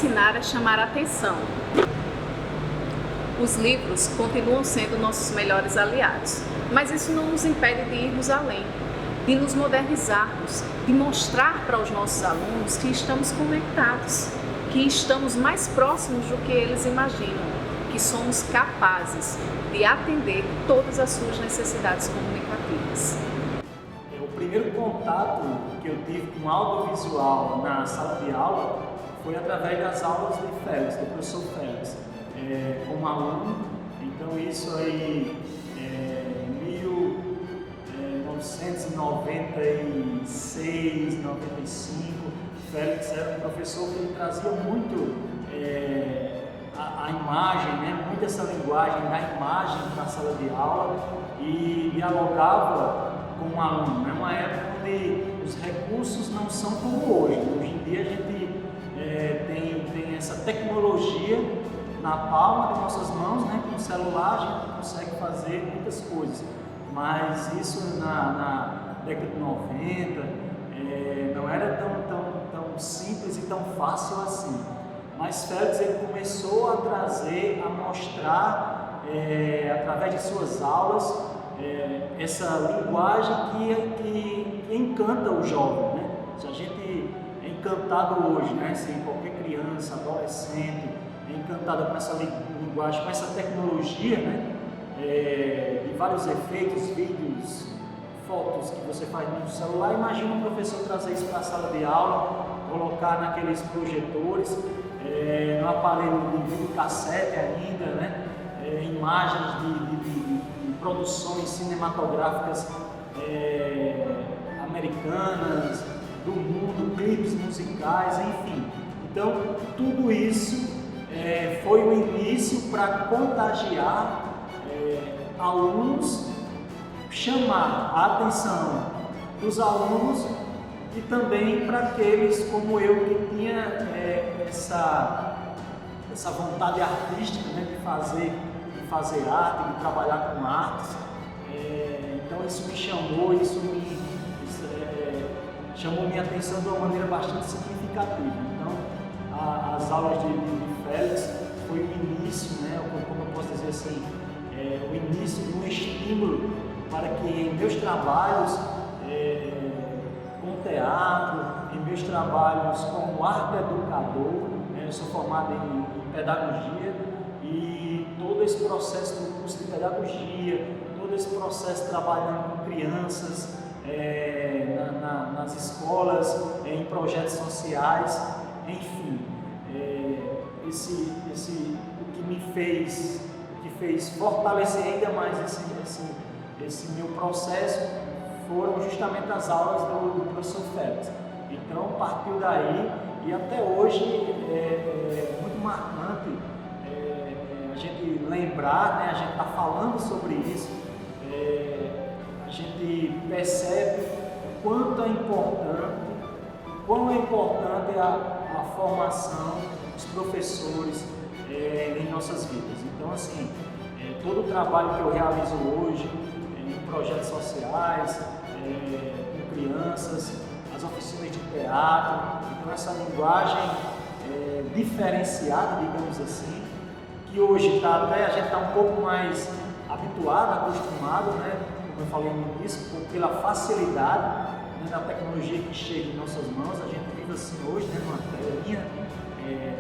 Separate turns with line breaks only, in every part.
ensinar é chamar a atenção. Os livros continuam sendo nossos melhores aliados, mas isso não nos impede de irmos além, de nos modernizarmos, de mostrar para os nossos alunos que estamos conectados, que estamos mais próximos do que eles imaginam, que somos capazes de atender todas as suas necessidades comunicativas.
O primeiro contato que eu tive com audiovisual na sala de aula foi através das aulas de Félix, do professor Félix, como aluno. Então isso aí em 1996, 95, Félix era um professor que ele trazia muito a imagem, né? Muito essa linguagem da imagem para a sala de aula e dialogava com o aluno. É uma época onde os recursos não são como hoje. Hoje em dia a gente tem essa tecnologia na palma de nossas mãos, né? Com o celular a gente consegue fazer muitas coisas, mas isso na década de 90 não era tão simples e tão fácil assim. Mas Félix ele começou a trazer, a mostrar através de suas aulas essa linguagem que encanta o jovem, né? Se a gente é encantado hoje, né? Se qualquer criança, adolescente é encantada com essa linguagem, com essa tecnologia, né? De vários efeitos, vídeos, fotos que você faz no celular. Imagina um professor trazer isso para a sala de aula, colocar naqueles projetores, no aparelho de videocassete ainda, né? Imagens de produções cinematográficas americanas, do mundo, clipes musicais, enfim. Então, tudo isso foi o início para contagiar alunos, chamar a atenção dos alunos e também para aqueles como eu que tinha essa vontade artística, né, de fazer arte, de trabalhar com artes. Então isso me chamou, chamou minha atenção de uma maneira bastante significativa. Então as aulas de Félix foi o início, né, como eu posso dizer assim, o início de um estímulo para que em meus trabalhos com teatro, em meus trabalhos como arte educador, eu sou formado em pedagogia, e todo esse processo do curso de pedagogia, todo esse processo trabalhando com crianças nas escolas, em projetos sociais, enfim, o que me fez fortalecer ainda mais esse meu processo foram justamente as aulas do professor Félix. Então partiu daí e até hoje é muito marcante a gente lembrar, né? A gente está falando sobre isso, a gente percebe quão é importante a formação dos professores em nossas vidas. Então assim, todo o trabalho que eu realizo hoje em projetos sociais, com crianças, as oficinas de teatro, então essa linguagem diferenciada, digamos assim, que hoje a gente está um pouco mais habituado, acostumado, né, como eu falei no início, pela facilidade, né, da tecnologia que chega em nossas mãos. A gente vive assim hoje, né, numa telinha,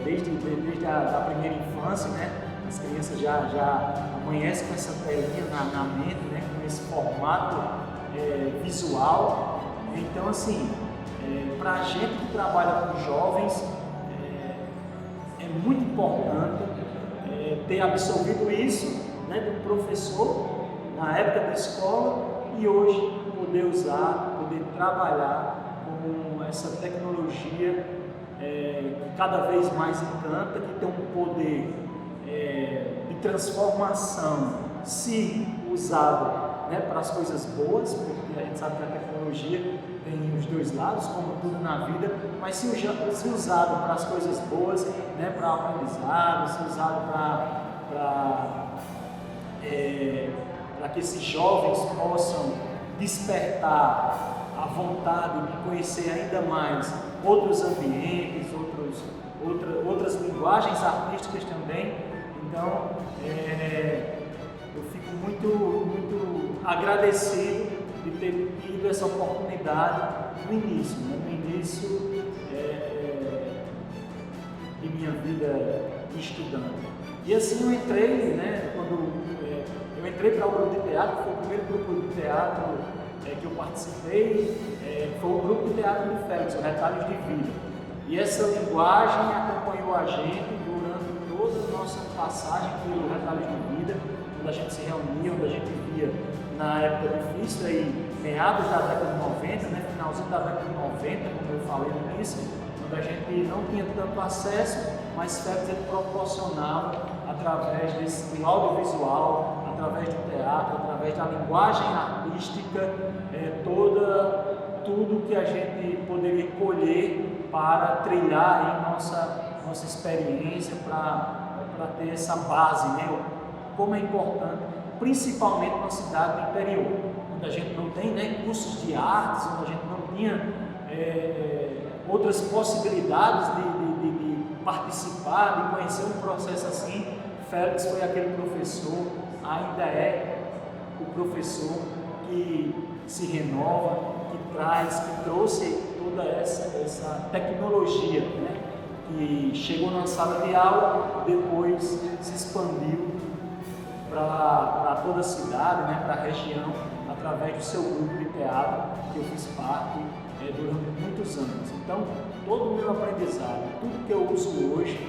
desde a primeira infância, né, as crianças já amanhecem com essa telinha na mente, né, com esse formato visual. Então assim, para a gente que trabalha com jovens, é muito importante ter absorvido isso, né, do professor na época da escola e hoje poder trabalhar com essa tecnologia que cada vez mais encanta, que tem um poder de transformação, se usado, né, para as coisas boas, porque a gente sabe que a tecnologia tem os dois lados, como tudo na vida, mas se usado para as coisas boas, né, para aprendizado, se usado para que esses jovens possam despertar a vontade de conhecer ainda mais outros ambientes, outras linguagens artísticas também. Então, eu fico muito agradecido de ter tido essa oportunidade no início, né? No início de minha vida de estudante. E assim eu entrei, né, quando eu entrei para o grupo de teatro, foi o primeiro grupo de teatro que eu participei, foi o grupo de teatro do Félix, o Retalhos de Vida. E essa linguagem acompanhou a gente durante toda a nossa passagem pelo Retalhos de Vida, quando a gente se reunia, onde a gente via na época difícil, aí, meados da década de 90, né, finalzinho da década de 90, como eu falei no início, quando a gente não tinha tanto acesso, mas Félix ele proporcionava, através do audiovisual, através do teatro, através da linguagem artística, tudo que a gente poderia colher para trilhar em nossa experiência, para ter essa base, né? Como é importante, principalmente numa cidade do interior, onde a gente não tem, né, cursos de artes, onde a gente não tinha outras possibilidades de participar, de conhecer um processo assim. Félix foi aquele professor, ainda é o professor que se renova, que trouxe toda essa tecnologia, né, que chegou na sala de aula, depois se expandiu para toda a cidade, né, para a região, através do seu grupo de teatro, que eu fiz parte durante muitos anos. Então, todo o meu aprendizado, tudo que eu uso hoje,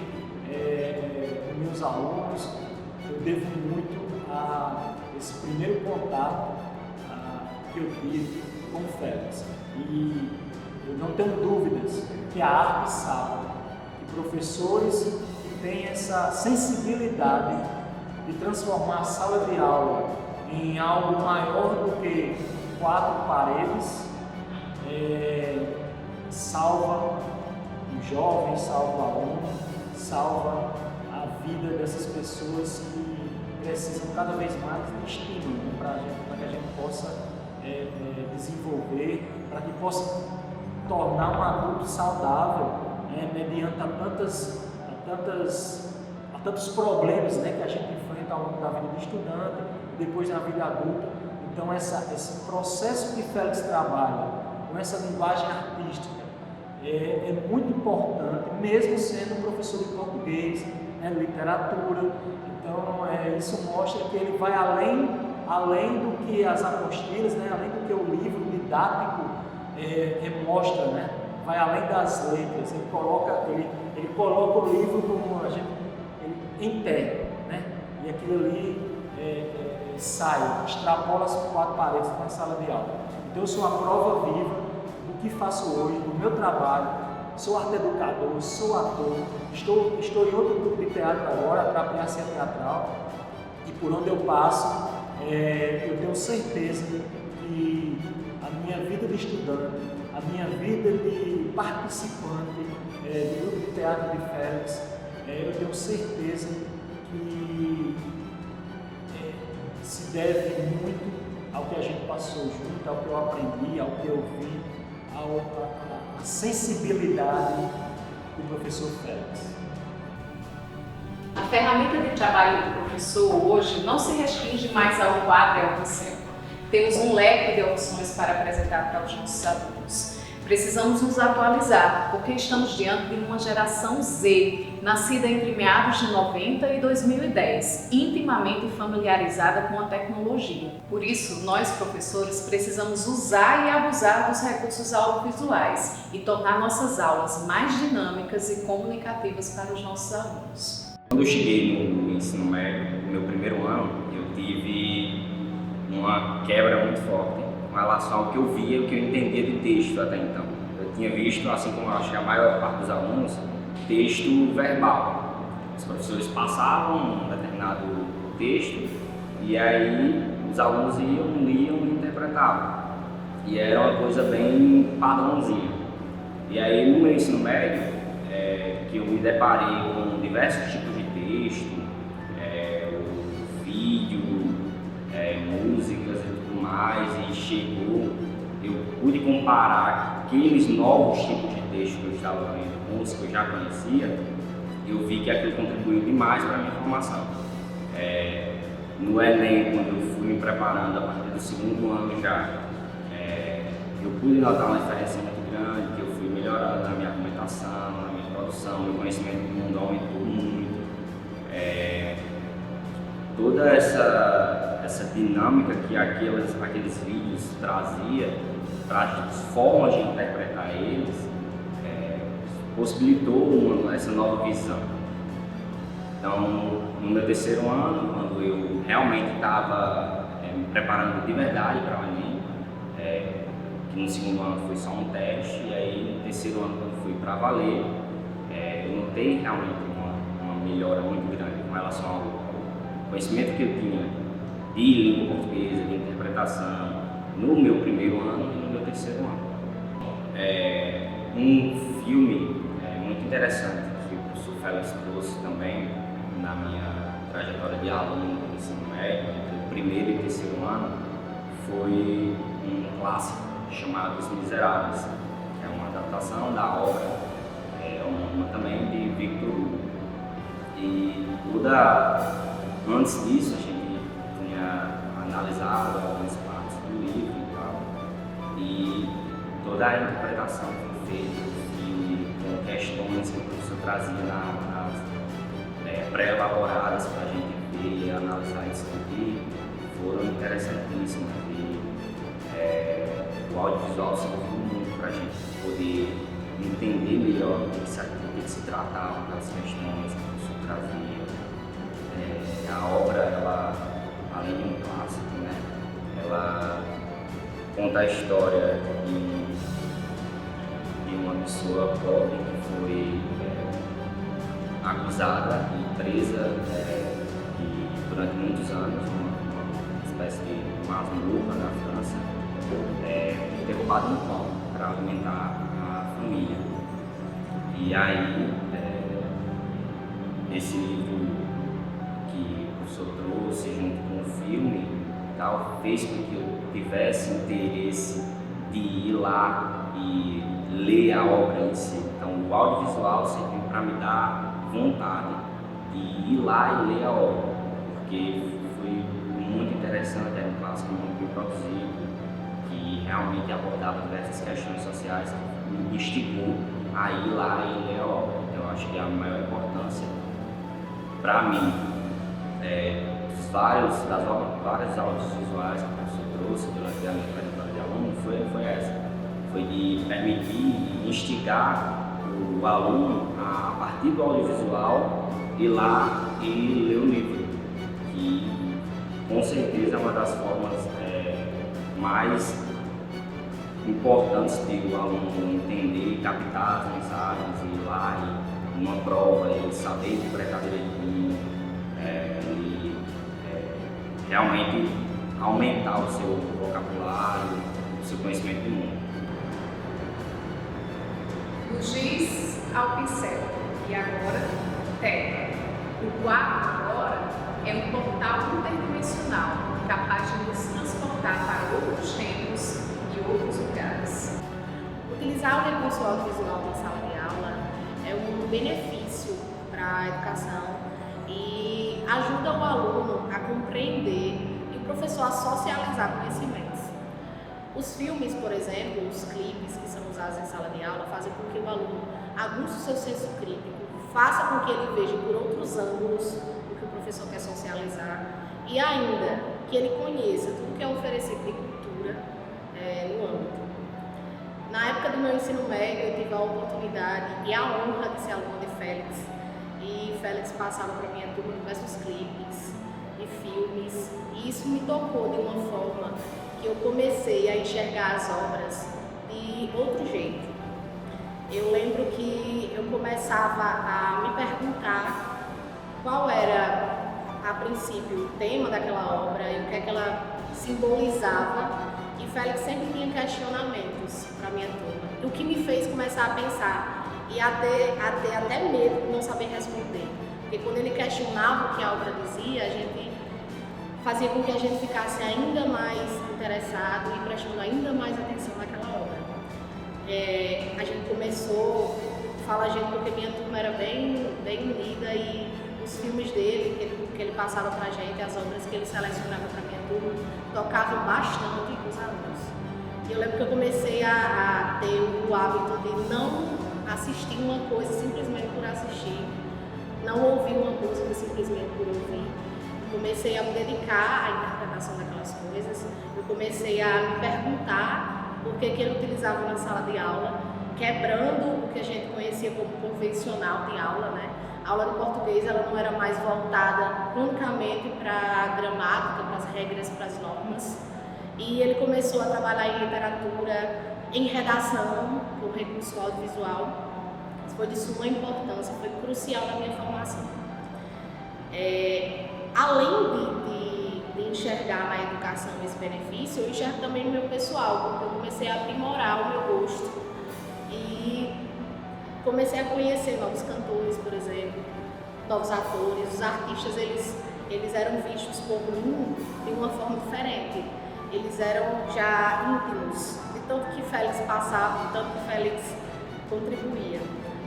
meus alunos, eu devo muito a esse primeiro contato que eu tive com o Félix. E eu não tenho dúvidas que a arte salva, que professores que têm essa sensibilidade de transformar a sala de aula em algo maior do que 4 paredes, salva o jovem, salva o aluno, salva a vida dessas pessoas que precisam cada vez mais de estímulo, né, para que a gente possa desenvolver, para que possa tornar um adulto saudável, né, mediante a tantos problemas, né, que a gente enfrenta ao longo da vida de estudante, depois na vida adulta. Então esse processo que Félix trabalha com essa linguagem artística é muito importante, mesmo sendo um professor de português, né, literatura. Então isso mostra que ele vai além do que as apostilas, né, além do que o livro didático mostra, né, vai além das letras. Ele coloca o livro como em pé, né, e aquilo ali sai, extrapola as 4 paredes da sala de aula. Então eu sou uma prova viva do que faço hoje, do meu trabalho. Sou arte educador, sou ator, estou em outro grupo de teatro agora, a Trapeacia Teatral, e por onde eu passo, eu tenho certeza que a minha vida de estudante, a minha vida de participante do grupo de teatro de Félix, eu tenho certeza que se deve muito ao que a gente passou junto, ao que eu aprendi, ao que eu vi, a sensibilidade do professor Félix.
A ferramenta de trabalho do professor hoje não se restringe mais ao quadro e ao pincel. Temos um leque de opções para apresentar para os nossos alunos. Precisamos nos atualizar, porque estamos diante de uma geração Z, nascida entre meados de 90 e 2010, intimamente familiarizada com a tecnologia. Por isso, nós professores precisamos usar e abusar dos recursos audiovisuais e tornar nossas aulas mais dinâmicas e comunicativas para os nossos alunos.
Quando eu cheguei no ensino médio, no meu primeiro ano, eu tive uma quebra muito forte com relação ao que eu via e o que eu entendia de texto até então. Eu tinha visto, assim como eu acho que a maior parte dos alunos, texto verbal. Os professores passavam um determinado texto e aí os alunos liam e interpretavam. E era uma coisa bem padrãozinha. E aí no meu ensino médio, que eu me deparei com diversos tipos de texto, vídeo, músicas e tudo mais, e chegou eu pude comparar aqueles novos tipos de texto que eu estava lendo com os que eu já conhecia, eu vi que aquilo contribuiu demais para a minha formação. No Enem, quando eu fui me preparando a partir do segundo ano já, eu pude notar uma diferença muito grande, que eu fui melhorando na minha argumentação, na minha produção, meu conhecimento do mundo aumentou muito. Toda essa dinâmica que aqueles vídeos trazia, para as formas de interpretar eles, possibilitou essa nova visão. Então, no meu terceiro ano, quando eu realmente estava me preparando de verdade para o Enem, que no segundo ano foi só um teste, e aí no terceiro ano, quando fui para valer, eu notei realmente uma melhora muito grande com relação ao conhecimento que eu tinha de língua portuguesa, de interpretação, no meu primeiro ano e no meu terceiro ano. Um filme muito interessante que o professor Félix trouxe também na minha trajetória de aluno do ensino médio, entre o primeiro e o terceiro ano, foi um clássico chamado Os Miseráveis, que é uma adaptação da obra homônima também de Victor Hugo. E antes disso a gente tinha analisado algumas partes do livro e tal, e toda a interpretação que foi feita do filme, com questões que o professor trazia pré-elaboradas para a gente ver, analisar e discutir, foram interessantíssimas. O audiovisual serviu muito para a gente poder entender melhor do que se tratava, das questões que o professor trazia. A obra, ela, além de um clássico, né, ela conta a história de uma pessoa pobre que foi acusada e presa durante muitos anos, uma espécie de masmorra na França, ter roubado um pão para alimentar a família. E aí, esse livro que o professor trouxe junto com o filme tal, fez com que eu tivesse interesse de ir lá e ler a obra em si. Então, o audiovisual serviu para me dar vontade de ir lá e ler a obra, porque foi muito interessante, era um clássico muito bem produzido, que realmente abordava diversas questões sociais, que me instigou a ir lá e ler a obra. Então, eu acho que a maior importância para mim, várias aulas visuais que o professor trouxe durante a minha trajetória de aluno foi essa. Foi de permitir e instigar o aluno a partir do audiovisual ir lá e ler o livro, que com certeza é uma das formas mais importantes de o aluno entender e captar as mensagens, e ir lá e numa prova e saber interpretar direitinho, realmente aumentar o seu vocabulário, o seu conhecimento do mundo.
Do giz ao pincel, e agora terra. O quadro agora é um portal interdimensional capaz de nos transportar para outros tempos e outros lugares.
Utilizar o recurso audiovisual na sala de aula é um benefício para a educação e ajuda o aluno a compreender e o professor a socializar conhecimentos. Os filmes, por exemplo, os clipes que são usados em sala de aula fazem com que o aluno aguce o seu senso crítico, faça com que ele veja por outros ângulos o que o professor quer socializar e ainda que ele conheça tudo que é oferecido de cultura no âmbito. Na época do meu ensino médio, eu tive a oportunidade e a honra de ser aluna de Félix, e Félix passava para minha turma diversos clipes e filmes, e isso me tocou de uma forma que eu comecei a enxergar as obras de outro jeito. Eu lembro que eu começava a me perguntar qual era, a princípio, o tema daquela obra e o que é que ela simbolizava, e Félix sempre tinha questionamentos para minha turma, o que me fez começar a pensar e a ter até medo de não saber responder, porque quando ele questionava o que a obra dizia, a gente fazia com que a gente ficasse ainda mais interessado e prestando ainda mais atenção A gente começou, fala a gente porque minha turma era bem unida e os filmes dele, que ele passava pra gente, as obras que ele selecionava pra minha turma, tocavam bastante com os alunos. E eu lembro que eu comecei a ter o hábito de não assistir uma coisa simplesmente por assistir, não ouvir uma música simplesmente por ouvir. Eu comecei a me dedicar à interpretação daquelas coisas, eu comecei a me perguntar por que ele utilizava na sala de aula, quebrando o que a gente conhecia como convencional de aula, né? A aula de português ela não era mais voltada unicamente para a gramática, para as regras, para as normas. E ele começou a trabalhar em literatura, em redação, com recurso audiovisual. Isso foi de suma importância, foi crucial na minha formação. Além de enxergar na educação esse benefício, eu enxergo também no meu pessoal, porque eu comecei a aprimorar o meu gosto e comecei a conhecer novos cantores, por exemplo, novos atores. Os artistas, eles eram vistos por mim de uma forma diferente. Eles eram já íntimos, de tanto que Félix passava, de tanto que Félix contribuía.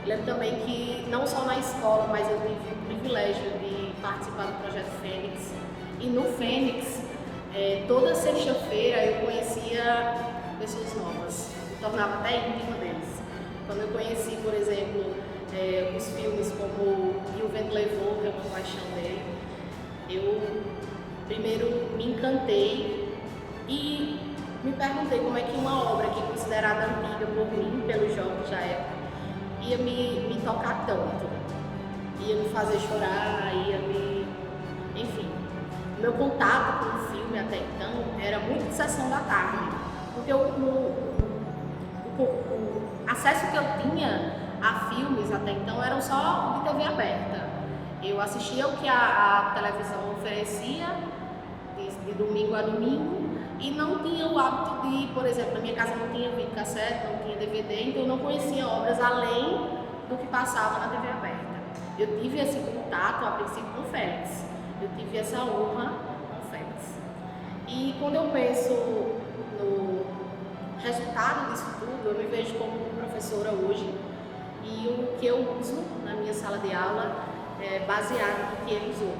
Eu lembro também que, não só na escola, mas eu tive o privilégio de participar do Projeto Fênix. E no Fênix, toda sexta-feira eu conhecia pessoas novas, me tornava até íntima deles. Quando eu conheci, por exemplo, os filmes como E o Vento Levou, que é uma paixão dele, eu primeiro me encantei e me perguntei como é que uma obra que é considerada antiga por mim, pelos jovens da época, ia me tocar tanto, ia me fazer chorar, enfim. O meu contato com o filme até então era muito de sessão da tarde, porque o acesso que eu tinha a filmes até então eram só de TV aberta. Eu assistia o que a televisão oferecia de domingo a domingo e não tinha o hábito de, por exemplo, na minha casa não tinha videocassete, não tinha DVD, então eu não conhecia obras além do que passava na TV aberta. Eu tive esse contato a princípio com o Félix, eu tive essa honra com o Félix. E quando eu penso no resultado disso tudo, eu me vejo como professora hoje e o que eu uso na minha sala de aula é baseado no que ele usou.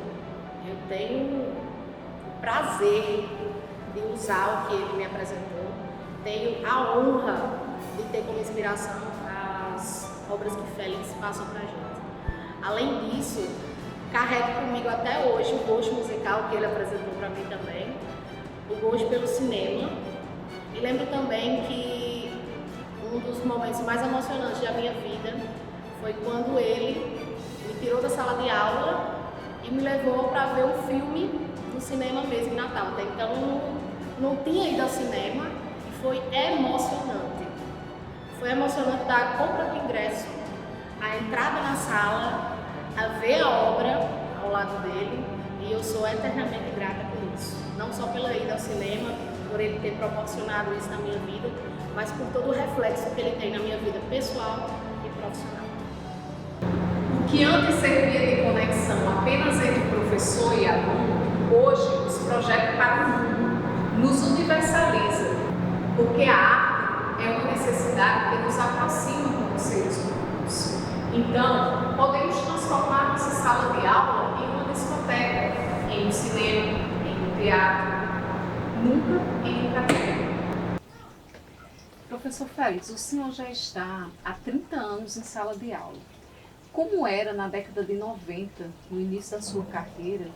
Eu tenho o prazer de usar o que ele me apresentou, tenho a honra de ter como inspiração as obras que Félix passou pra gente. Além disso, carrego comigo até hoje o gosto musical que ele apresentou para mim também, o gosto pelo cinema. E lembro também que um dos momentos mais emocionantes da minha vida foi quando ele me tirou da sala de aula e me levou para ver um filme no cinema mesmo, em Natal. Até então eu não tinha ido ao cinema e foi emocionante. Foi emocionante dar a compra do ingresso, a entrada na sala, a ver a obra ao lado dele, e eu sou eternamente grata por isso. Não só pela ida ao cinema, por ele ter proporcionado isso na minha vida, mas por todo o reflexo que ele tem na minha vida pessoal e profissional.
O que antes servia de conexão apenas entre professor e aluno, hoje nos projeta para o mundo, nos universaliza, porque a arte é uma necessidade que nos aproxima como seres humanos. Então, podemos transformar nossa sala de aula em uma discoteca, em um cinema, em um teatro, nunca em um café. Professor Félix, o senhor já está há 30 anos em sala de aula. Como era na década de 90, no início da sua carreira,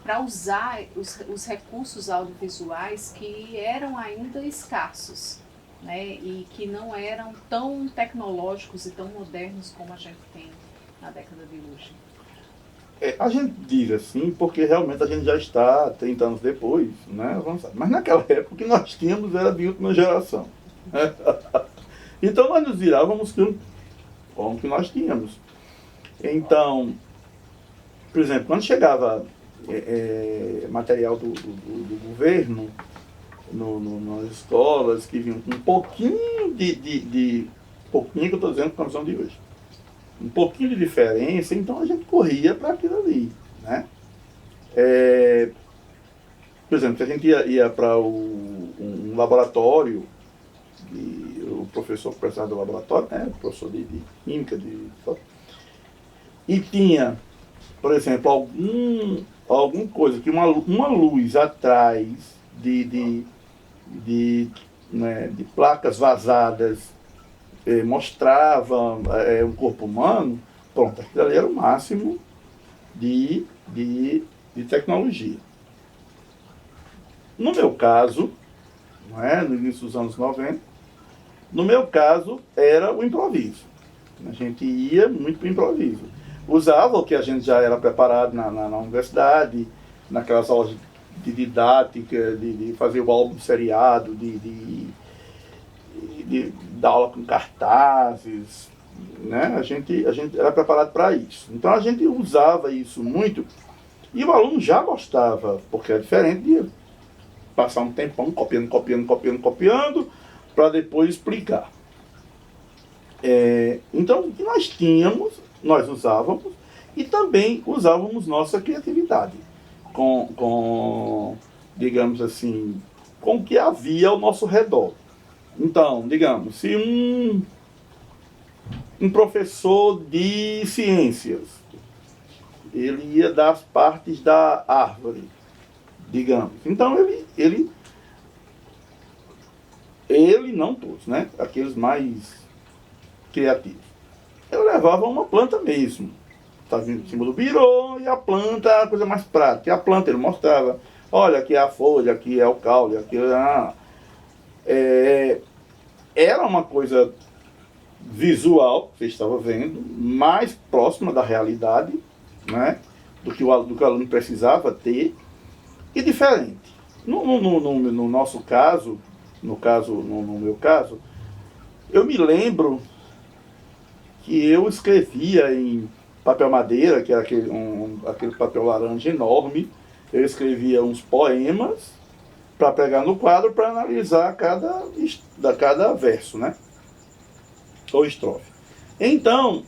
para usar os recursos audiovisuais que eram ainda escassos, né, e que não eram tão tecnológicos e tão modernos como a gente tem na década de hoje?
A gente diz assim porque realmente a gente já está 30 anos depois, né, avançado. Mas naquela época o que nós tínhamos era de última geração. Então nós nos virávamos com o que nós tínhamos. Então, por exemplo, quando chegava material do governo nas escolas, que vinham com um pouquinho pouquinho que eu estou dizendo com a visão de hoje, um pouquinho de diferença, então a gente corria para aquilo ali, né? Por exemplo, se a gente ia para um laboratório, e o professor que precisava do laboratório, né? Professor de química, e tinha, por exemplo, alguma coisa que uma luz atrás de placas vazadas mostrava um corpo humano, pronto, aquilo ali era o máximo de tecnologia. No meu caso, no início dos anos 90, no meu caso era o improviso. A gente ia muito para o improviso. Usava o que a gente já era preparado na universidade, naquelas aulas de didática, de fazer o álbum seriado, de dar aula com cartazes, né? A gente era preparado para isso. Então a gente usava isso muito e o aluno já gostava, porque é diferente de passar um tempão copiando, para depois explicar. Então o que nós tínhamos, nós usávamos e também usávamos nossa criatividade com digamos assim, com o que havia ao nosso redor. Então, digamos, se um professor de ciências, ele ia dar as partes da árvore, digamos. Então, ele não todos, né? Aqueles mais criativos. Ele levava uma planta mesmo. Estava vindo em cima do birô e a planta é a coisa mais prática. E a planta ele mostrava, olha, aqui é a folha, aqui é o caule, aqui era uma coisa visual, que você estava vendo, mais próxima da realidade, né, do que o aluno precisava ter, e diferente. No nosso caso, no meu caso, eu me lembro que eu escrevia em papel madeira, que era aquele papel laranja enorme, eu escrevia uns poemas para pegar no quadro para analisar cada verso, né? Ou estrofe. Então,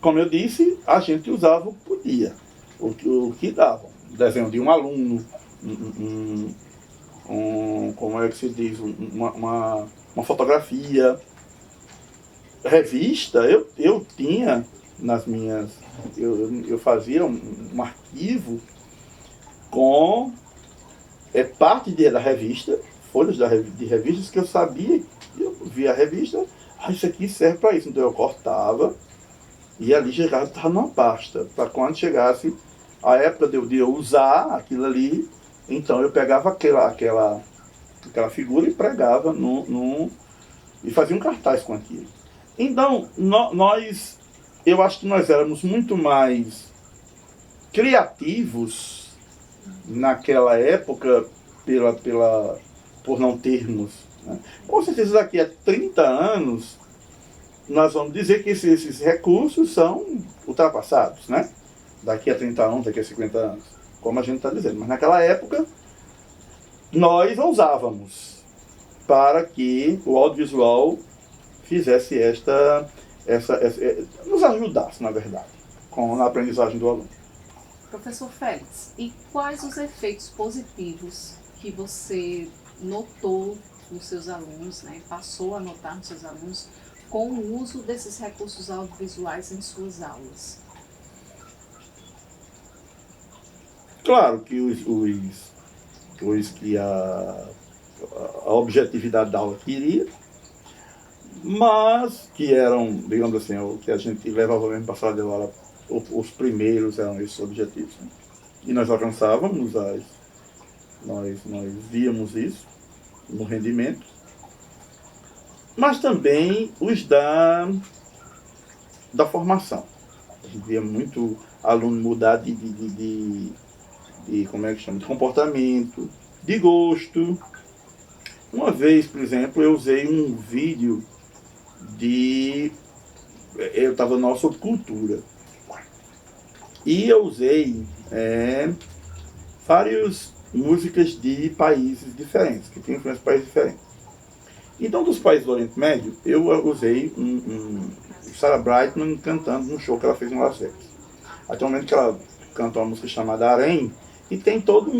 como eu disse, a gente usava o que podia, o que dava. Desenho de um aluno, como é que se diz, uma fotografia. Revista, eu tinha nas minhas... Eu fazia um arquivo com parte da revista, folhas de revistas que eu sabia, eu via a revista, isso aqui serve para isso. Então eu cortava e ali estava numa pasta, para quando chegasse a época de eu usar aquilo ali, então eu pegava aquela figura e pregava e fazia um cartaz com aquilo. Então, eu acho que nós éramos muito mais criativos naquela época por não termos. Né? Com certeza daqui a 30 anos nós vamos dizer que esses recursos são ultrapassados, né? Daqui a 30 anos, daqui a 50 anos, como a gente está dizendo. Mas naquela época nós usávamos para que o audiovisual fizesse nos ajudasse, na verdade, na aprendizagem do aluno.
Professor Félix, e quais os efeitos positivos que você notou nos seus alunos, né, passou a notar nos seus alunos, com o uso desses recursos audiovisuais em suas aulas?
Claro que que a objetividade da aula queria, mas que eram, digamos assim, o que a gente levava mesmo para a sala de aula, os primeiros eram esses objetivos. Né? E nós alcançávamos, nós víamos isso no rendimento, mas também os da formação. A gente via muito aluno mudar de como é que chama, de comportamento, de gosto. Uma vez, por exemplo, eu usei um vídeo eu estava na sobre cultura. E eu usei várias músicas de países diferentes, que tinham influência de países diferentes. Então, dos países do Oriente Médio, eu usei Sarah Brightman cantando num show que ela fez em Las Vegas. Até o momento que ela cantou uma música chamada Harém, e tem toda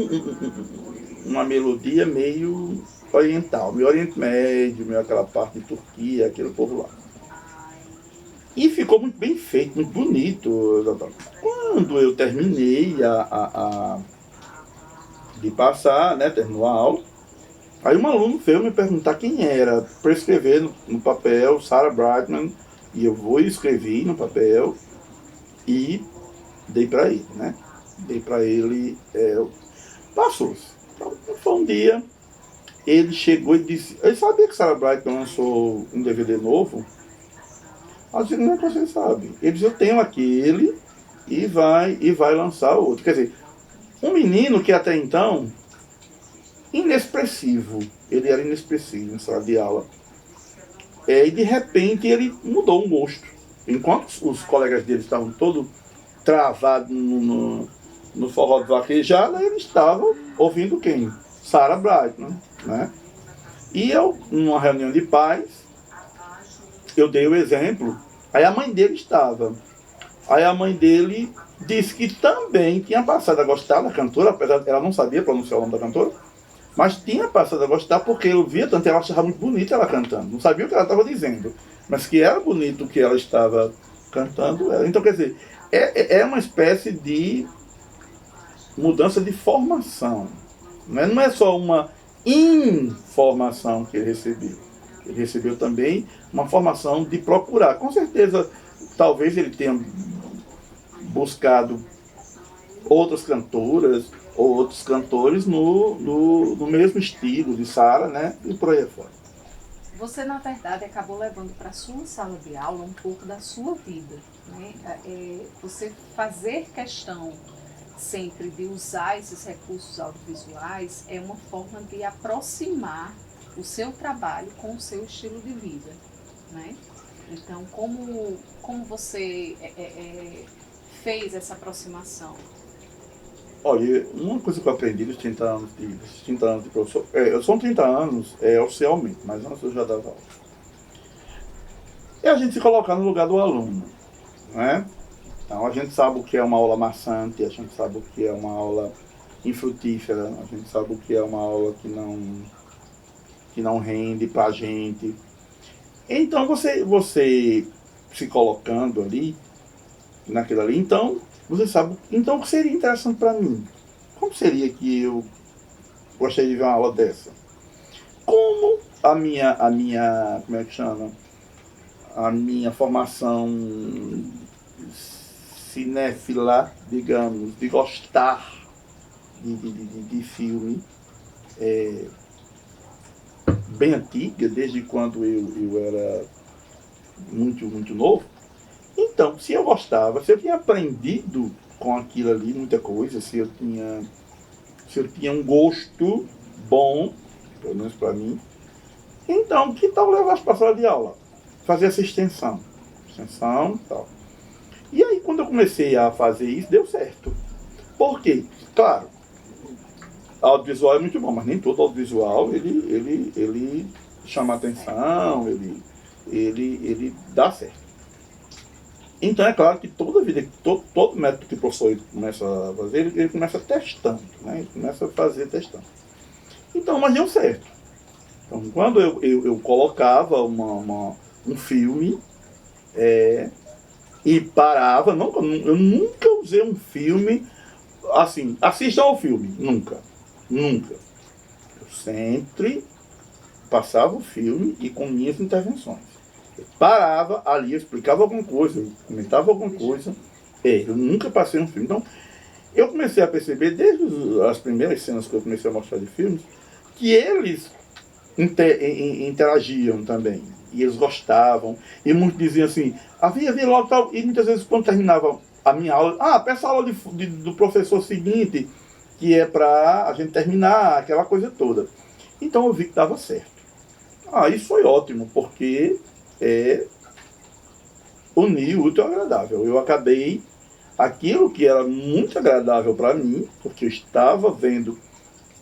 uma melodia meio oriental, meio Oriente Médio, meio aquela parte de Turquia, aquele povo lá. E ficou muito bem feito, muito bonito. Quando eu terminei de passar, né, terminou a aula, aí um aluno veio me perguntar quem era, para escrever no papel, Sarah Brightman, e eu vou e escrevi no papel e dei para ele, né? Dei para ele, passou-se. Então, foi um dia, ele chegou e disse, ele sabia que Sarah Brightman lançou um DVD novo? Eu disse, não é que você sabe. Ele disse, eu tenho aquele e vai lançar outro. Quer dizer, um menino que até então, inexpressivo, ele era inexpressivo em sala de aula. E de repente ele mudou um gosto. Enquanto os colegas dele estavam todos travados no forró de vaquejada, ele estava ouvindo quem? Sarah Brightman, né? E eu, numa reunião de pais, eu dei o exemplo, aí a mãe dele estava. Aí a mãe dele disse que também tinha passado a gostar da cantora, apesar de ela não sabia pronunciar o nome da cantora, mas tinha passado a gostar porque eu via tanto, ela achava muito bonita ela cantando. Não sabia o que ela estava dizendo, mas que era bonito o que ela estava cantando. Então, quer dizer, é uma espécie de mudança de formação. Não é só uma informação que ele recebeu. Ele recebeu também uma formação de procurar. Com certeza, talvez ele tenha buscado outras cantoras ou outros cantores no mesmo estilo de Sarah, né? E por aí fora.
Você, na verdade, acabou levando para a sua sala de aula um pouco da sua vida, né? Você fazer questão sempre de usar esses recursos audiovisuais é uma forma de aproximar o seu trabalho com o seu estilo de vida, né? Então, como você fez essa aproximação?
Olha, uma coisa que eu aprendi dos 30 anos de professor, são 30 anos oficialmente, mas antes eu já dava aula. É a gente se colocar no lugar do aluno, né? Então a gente sabe o que é uma aula maçante, a gente sabe o que é uma aula infrutífera, a gente sabe o que é uma aula que não rende pra gente. Então você se colocando ali, naquilo ali, então você sabe, então o que seria interessante para mim? Como seria que eu gostaria de ver uma aula dessa? Como a minha, como é que chama? A minha formação cinéfila, digamos, de gostar de filme, bem antiga, desde quando eu era muito, muito novo. Então, se eu gostava, se eu tinha aprendido com aquilo ali muita coisa, se eu tinha um gosto bom, pelo menos para mim, então que tal levar para a sala de aula? Fazer essa extensão e tal. E aí, quando eu comecei a fazer isso, deu certo. Por quê? Claro, audiovisual é muito bom, mas nem todo audiovisual ele chama atenção, ele dá certo. Então é claro que toda vida, todo método que o professor começa a fazer, ele começa testando, né? Ele começa a fazer testando. Então, mas deu certo. Então, quando eu colocava um filme e parava, eu nunca usei um filme assim, assistam ao filme, nunca. Eu sempre passava o filme e com minhas intervenções. Eu parava ali, eu explicava alguma coisa, eu comentava alguma coisa. Eu nunca passei um filme. Então, eu comecei a perceber, desde as primeiras cenas que eu comecei a mostrar de filmes, que eles interagiam também. E eles gostavam. E muitos diziam assim, havia logo tal. E muitas vezes, quando terminava a minha aula, peça a aula do professor seguinte, que é para a gente terminar, aquela coisa toda. Então, eu vi que dava certo. Isso foi ótimo, porque unir o útil ao agradável. Eu acabei, aquilo que era muito agradável para mim, porque eu estava vendo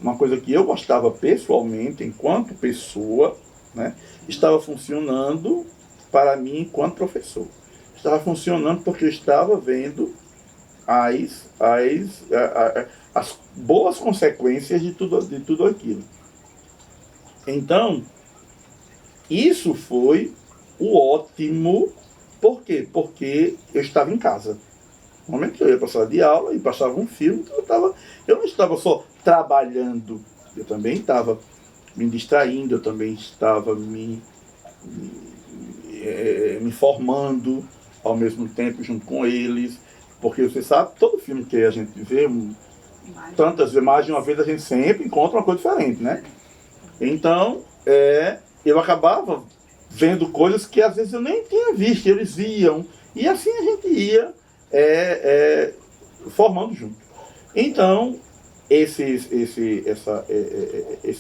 uma coisa que eu gostava pessoalmente, enquanto pessoa, né, estava funcionando para mim enquanto professor. Estava funcionando porque eu estava vendo as boas consequências de tudo aquilo. Então, isso foi o ótimo. Por quê? Porque eu estava em casa. No momento que eu ia para a sala de aula e passava um filme, eu não estava só trabalhando, eu também estava me distraindo, eu também estava me formando ao mesmo tempo junto com eles, porque você sabe, todo filme que a gente vê, tantas vezes, mais de uma vez, a gente sempre encontra uma coisa diferente, né? Então, eu acabava vendo coisas que às vezes eu nem tinha visto, eles viam, e assim a gente ia formando junto. Então, esse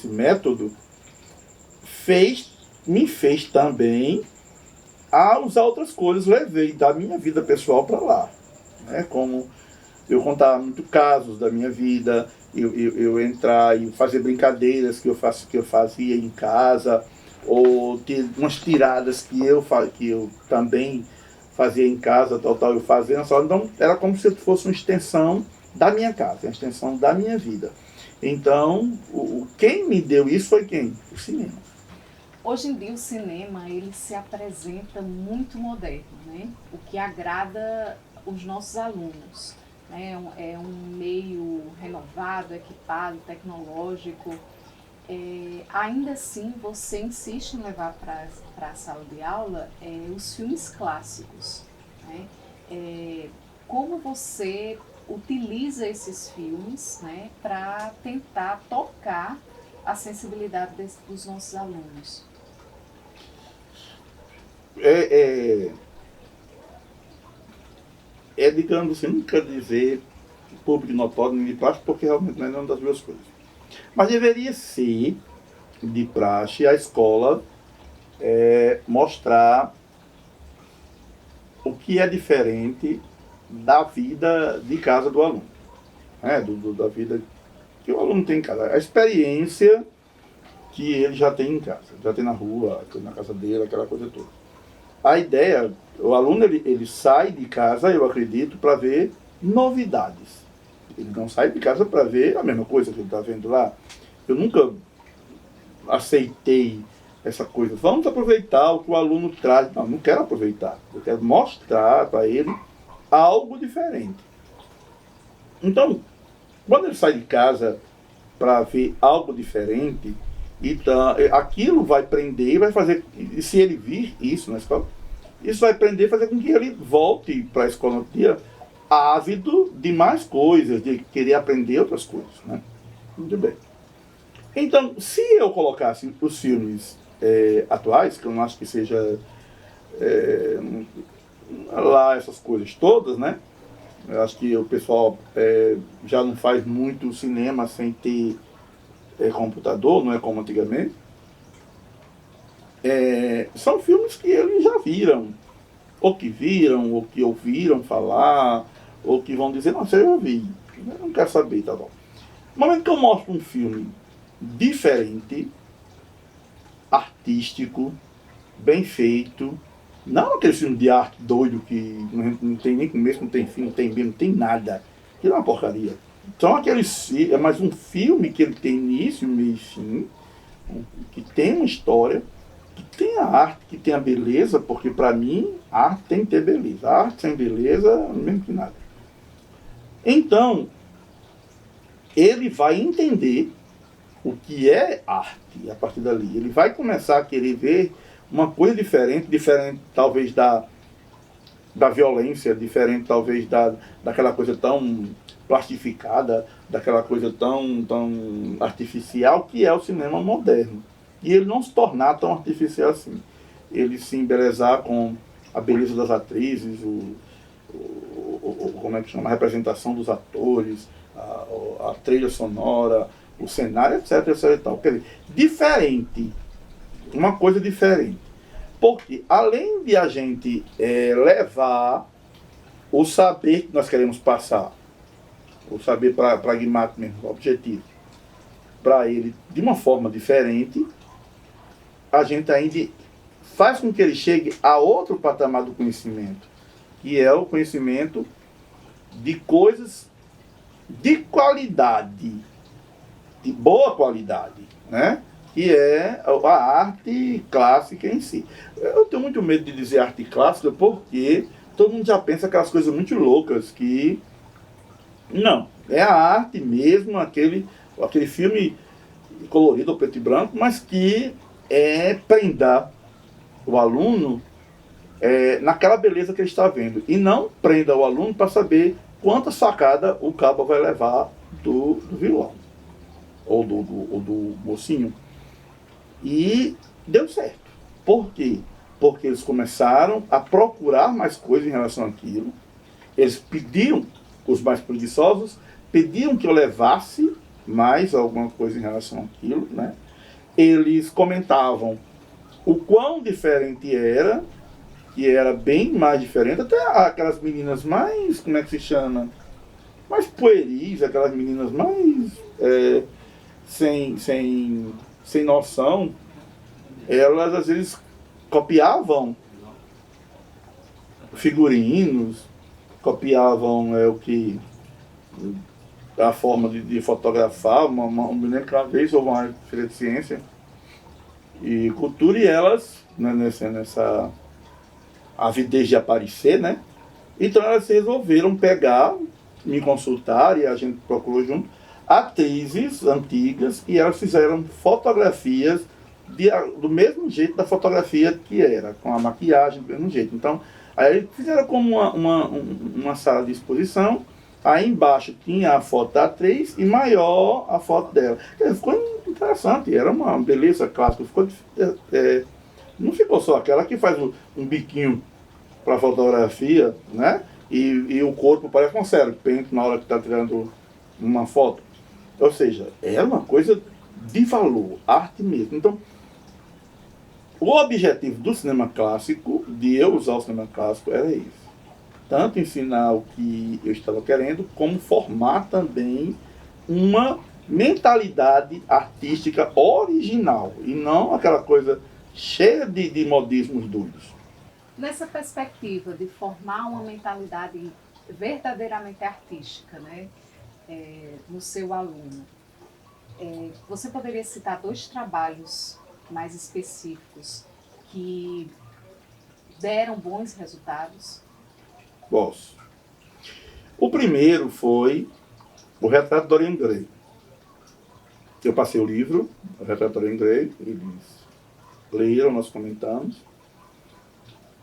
método me fez também a usar outras coisas, levei da minha vida pessoal para lá, né? Como eu contava muito casos da minha vida, eu entrar e fazer brincadeiras que eu fazia em casa, ou ter umas tiradas que eu também fazia em casa, eu fazia na sala. Então, era como se fosse uma extensão da minha casa, uma extensão da minha vida. Então, quem me deu isso foi quem? O cinema.
Hoje em dia o cinema ele se apresenta muito moderno, né? O que agrada os nossos alunos. Né? É um meio renovado, equipado, tecnológico. Ainda assim, você insiste em levar para a sala de aula os filmes clássicos. Né? Como você utiliza esses filmes, né, para tentar tocar a sensibilidade dos nossos alunos?
Digamos assim, não quero dizer público notório nem de praxe, porque realmente não é uma das duas coisas. Mas deveria ser de praxe a escola mostrar o que é diferente da vida de casa do aluno, né? Da vida que o aluno tem em casa, a experiência que ele já tem em casa, já tem na rua, na casa dele, aquela coisa toda. A ideia, o aluno ele sai de casa, eu acredito, para ver novidades. Ele não sai de casa para ver a mesma coisa que ele está vendo lá. Eu nunca aceitei essa coisa. Vamos aproveitar o que o aluno traz. Não, não quero aproveitar. Eu quero mostrar para ele algo diferente. Então, quando ele sai de casa para ver algo diferente, então, aquilo vai prender e vai fazer, e se ele vir isso na escola, isso vai prender e fazer com que ele volte para a escola no dia ávido de mais coisas, de querer aprender outras coisas, né? Muito bem. Então, se eu colocasse os filmes atuais, que eu não acho que seja lá essas coisas todas, né? Eu acho que o pessoal já não faz muito cinema sem ter computador, não é como antigamente. São filmes que eles já viram, ou que ouviram falar, ou que vão dizer, não, isso eu ouvi, eu não quero saber, tá bom. No momento que eu mostro um filme diferente, artístico, bem feito, não aquele filme de arte doido que não tem nem começo, não tem fim, não tem meio, não tem nada, aquilo é uma porcaria. Então é mais um filme que ele tem início, meio e fim, que tem uma história, que tem a arte, que tem a beleza, porque para mim a arte tem que ter beleza. A arte sem beleza não é mesmo que nada. Então, ele vai entender o que é arte a partir dali. Ele vai começar a querer ver uma coisa diferente talvez da violência, diferente talvez daquela coisa tão plastificada, daquela coisa tão artificial que é o cinema moderno. E ele não se tornar tão artificial assim. Ele se embelezar com a beleza das atrizes, como é que chama? A representação dos atores, a trilha sonora, o cenário, etc, etc e tal. Quer dizer, diferente. Uma coisa diferente. Porque além de a gente levar o saber que nós queremos passar, o saber pragmático mesmo, objetivo, para ele de uma forma diferente, a gente ainda faz com que ele chegue a outro patamar do conhecimento, que é o conhecimento de coisas de qualidade, de boa qualidade, né? que é a arte clássica em si. Eu tenho muito medo de dizer arte clássica porque todo mundo já pensa aquelas coisas muito loucas que... Não, é a arte mesmo, aquele filme colorido, preto e branco, mas que prenda o aluno naquela beleza que ele está vendo. E não prenda o aluno para saber quanta sacada o cabo vai levar do vilão, ou do mocinho. E deu certo. Por quê? Porque eles começaram a procurar mais coisas em relação àquilo. Eles pediam, os mais preguiçosos, pediam que eu levasse mais alguma coisa em relação àquilo, né? Eles comentavam o quão diferente era, que era bem mais diferente, até aquelas meninas mais, como é que se chama? Mais pueris, aquelas meninas mais sem noção, elas às vezes copiavam figurinos, copiavam a forma de fotografar. Me lembro que uma vez houve uma feira de ciência e cultura, e elas, né, nessa avidez de aparecer, né? Então elas resolveram me consultar, e a gente procurou junto, atrizes antigas, e elas fizeram fotografias do mesmo jeito da fotografia que era, com a maquiagem do mesmo jeito. Então, aí fizeram como uma sala de exposição, aí embaixo tinha a foto da atriz e maior a foto dela. Ficou interessante, era uma beleza clássica, não ficou só aquela que faz um biquinho para fotografia, né? E o corpo parece um serpente na hora que está tirando uma foto. Ou seja, é uma coisa de valor, arte mesmo. Então, o objetivo do cinema clássico, de eu usar o cinema clássico, era esse. Tanto ensinar o que eu estava querendo, como formar também uma mentalidade artística original, e não aquela coisa cheia de modismos doidos.
Nessa perspectiva de formar uma mentalidade verdadeiramente artística, né, no seu aluno, você poderia citar 2 trabalhos mais específicos que deram bons resultados?
Posso. O primeiro foi o Retrato de Dorian Gray. Eu passei o livro, o Retrato de Dorian Gray, eles leram, nós comentamos.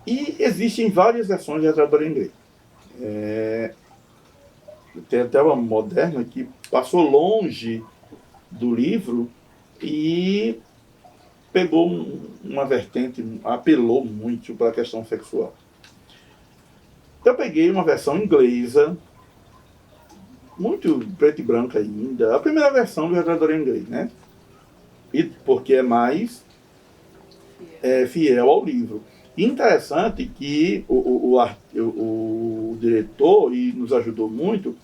E existem várias versões de Retrato de Dorian Gray. Tem até uma moderna que passou longe do livro e pegou uma vertente, apelou muito para a questão sexual. Eu peguei uma versão inglesa, muito preto e branco ainda, a primeira versão do Retrato de Dorian Gray, né? E porque é mais fiel ao livro. E interessante que o diretor nos ajudou muito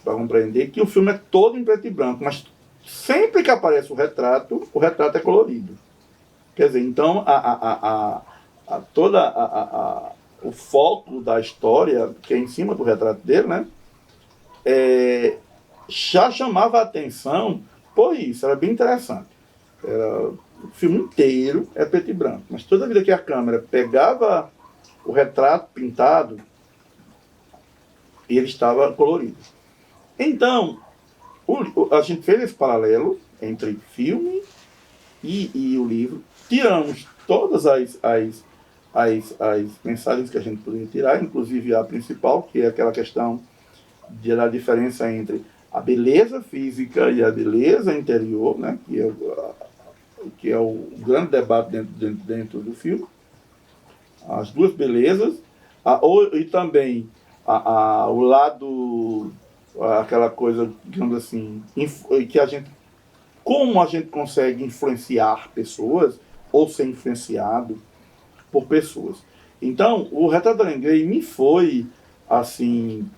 para compreender que o filme é todo em preto e branco, mas sempre que aparece o retrato é colorido. Quer dizer, então o foco da história, que é em cima do retrato dele, né, já chamava a atenção por isso, era bem interessante. O filme inteiro é preto e branco, mas toda vez que a câmera pegava o retrato pintado, ele estava colorido. Então, a gente fez esse paralelo entre filme e o livro, tiramos todas as mensagens que a gente poderia tirar, inclusive a principal, que é aquela questão da diferença entre a beleza física e a beleza interior, né, que é o grande debate dentro do filme, as duas belezas, e também o lado, aquela coisa, digamos assim, que como a gente consegue influenciar pessoas ou ser influenciado por pessoas. Então, o Retrato de Dorian Gray me foi, assim,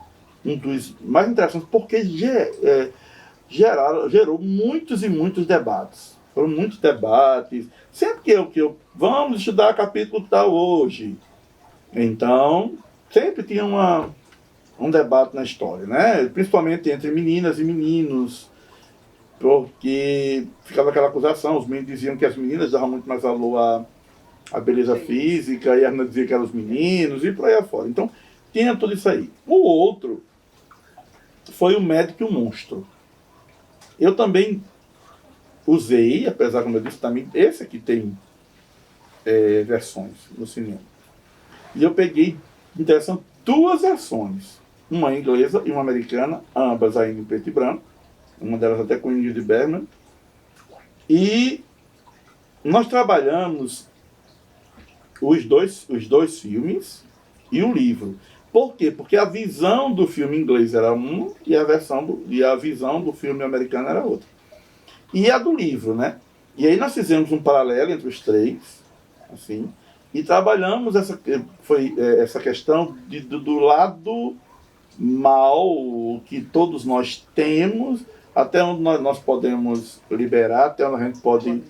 um dos mais interessantes, porque gerou muitos e muitos debates. Foram muitos debates. Sempre que eu vamos estudar capítulo tal hoje. Então, sempre tinha um debate na história, né? Principalmente entre meninas e meninos. porque ficava aquela acusação, os meninos diziam que as meninas davam muito mais valor à beleza física, e a menina dizia que eram os meninos, e por aí afora. Então, tinha tudo isso aí. O outro foi O Médico e o Monstro. Eu também usei, apesar, como eu disse, também, esse aqui tem versões no cinema. E eu peguei, interessante, 2 versões. Uma inglesa e uma americana, ambas ainda em preto e branco. Uma delas até com Ingrid Bergman. E nós trabalhamos os dois filmes e o livro. Por quê? Porque a visão do filme inglês era uma e a visão do filme americano era outra. E a do livro, né? E aí nós fizemos um paralelo entre os 3, assim, e trabalhamos essa questão do lado mal que todos nós temos, até onde nós podemos liberar, até onde a gente pode,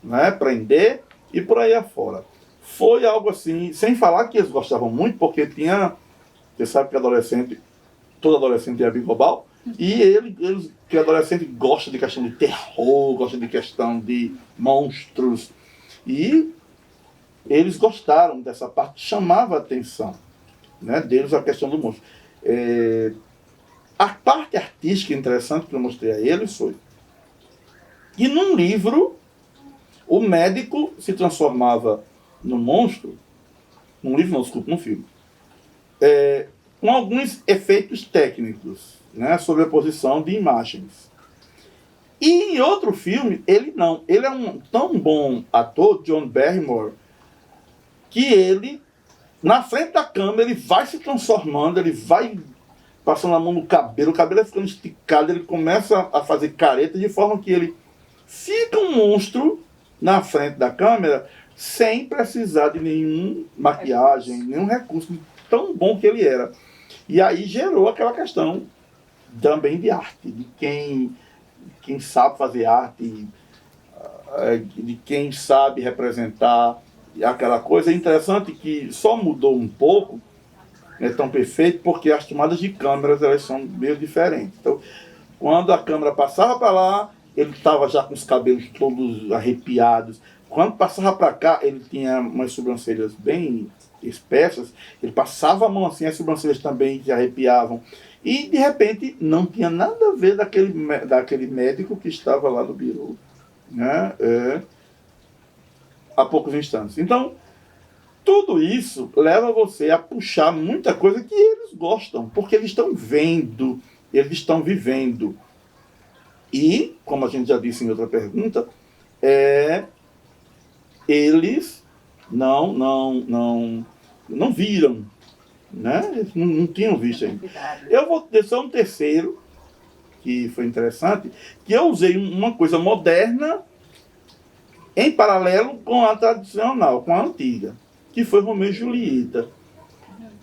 né, prender, e por aí afora. Foi algo assim, sem falar que eles gostavam muito, porque tinha, você sabe que todo adolescente é bigobal, e eles, que adolescente gosta de questão de terror, gosta de questão de monstros, e eles gostaram dessa parte, chamava a atenção, né, deles a questão do monstro. A parte artística interessante que eu mostrei a eles foi que num livro o médico se transformava no monstro, num livro não, desculpa, num filme, com alguns efeitos técnicos, né, sobreposição de imagens. E em outro filme, ele não. Ele é um tão bom ator, John Barrymore, que ele, na frente da câmera, ele vai se transformando, ele vai passando a mão no cabelo, o cabelo vai ficando esticado, ele começa a fazer careta, de forma que ele fica um monstro na frente da câmera, sem precisar de nenhuma maquiagem, nenhum recurso, tão bom que ele era. E aí gerou aquela questão também de arte, de quem sabe fazer arte, de quem sabe representar aquela coisa. É interessante que só mudou um pouco, não é tão perfeito, porque as tomadas de câmeras elas são meio diferentes. Então, quando a câmera passava para lá, ele estava já com os cabelos todos arrepiados. Quando passava para cá, ele tinha umas sobrancelhas bem espessas, ele passava a mão assim, as sobrancelhas também se arrepiavam. E, de repente, não tinha nada a ver daquele médico que estava lá no birô, né? Há poucos instantes. Então, tudo isso leva você a puxar muita coisa que eles gostam, porque eles estão vendo, eles estão vivendo. E, como a gente já disse em outra pergunta, eles não viram, né? Eles não tinham visto ainda. Eu vou ter só um terceiro, que foi interessante, que eu usei uma coisa moderna em paralelo com a tradicional, com a antiga, que foi Romeu e Julieta.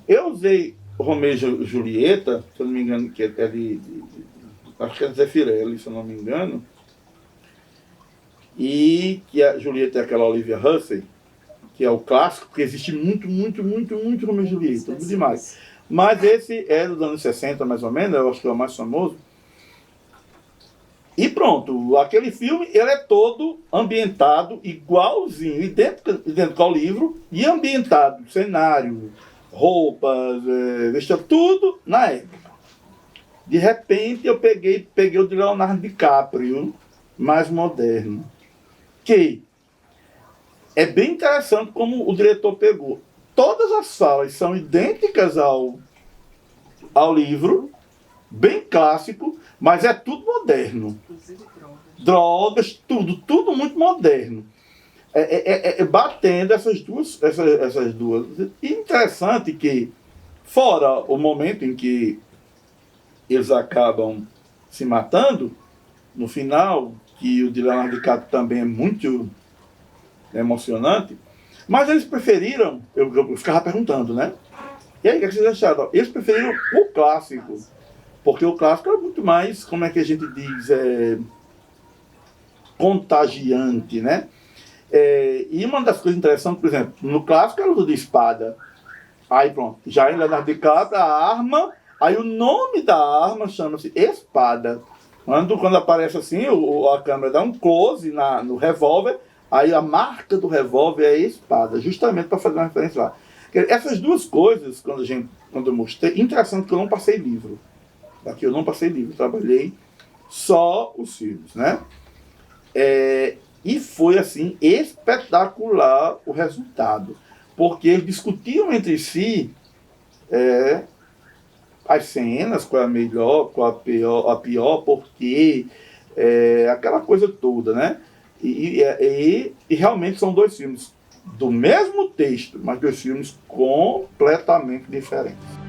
Eu usei Romeu e Julieta, se eu não me engano, que é acho que é Zeffirelli, se eu não me engano, e que a Julieta é aquela Olivia Hussey, que é o clássico, que existe muito Romeu e Julieta, muito demais. Mas esse é dos anos 60, mais ou menos, eu acho que é o mais famoso. E pronto, aquele filme, ele é todo ambientado igualzinho, idêntico ao livro, e ambientado, cenário, roupas, vestido, tudo na época. De repente eu peguei o de Leonardo DiCaprio, mais moderno, que é bem interessante como o diretor pegou. Todas as falas são idênticas ao livro, bem clássico, mas é tudo moderno.
Inclusive
Drogas, tudo muito moderno. Batendo essas duas. E interessante que, fora o momento em que eles acabam se matando, no final, que o de Leonardo DiCaprio também é muito emocionante, mas eles preferiram, eu ficava perguntando, né? E aí, o que vocês acharam? Eles preferiram o clássico, porque o clássico é muito mais, como é que a gente diz, contagiante, né? E uma das coisas interessantes, por exemplo, no clássico era o de espada. Aí pronto, já em Leonardo DiCaprio, a arma, aí o nome da arma chama-se espada. Quando aparece assim, a câmera dá um close no revólver, aí a marca do revólver é a espada, justamente para fazer uma referência lá. Essas duas coisas, quando eu mostrei, interessante que eu não passei livro. Aqui eu não passei livro, trabalhei só os filmes, né? E foi assim espetacular o resultado, porque eles discutiam entre si as cenas, qual é a melhor, qual a pior, porque aquela coisa toda, né? E realmente são dois filmes do mesmo texto, mas dois filmes completamente diferentes.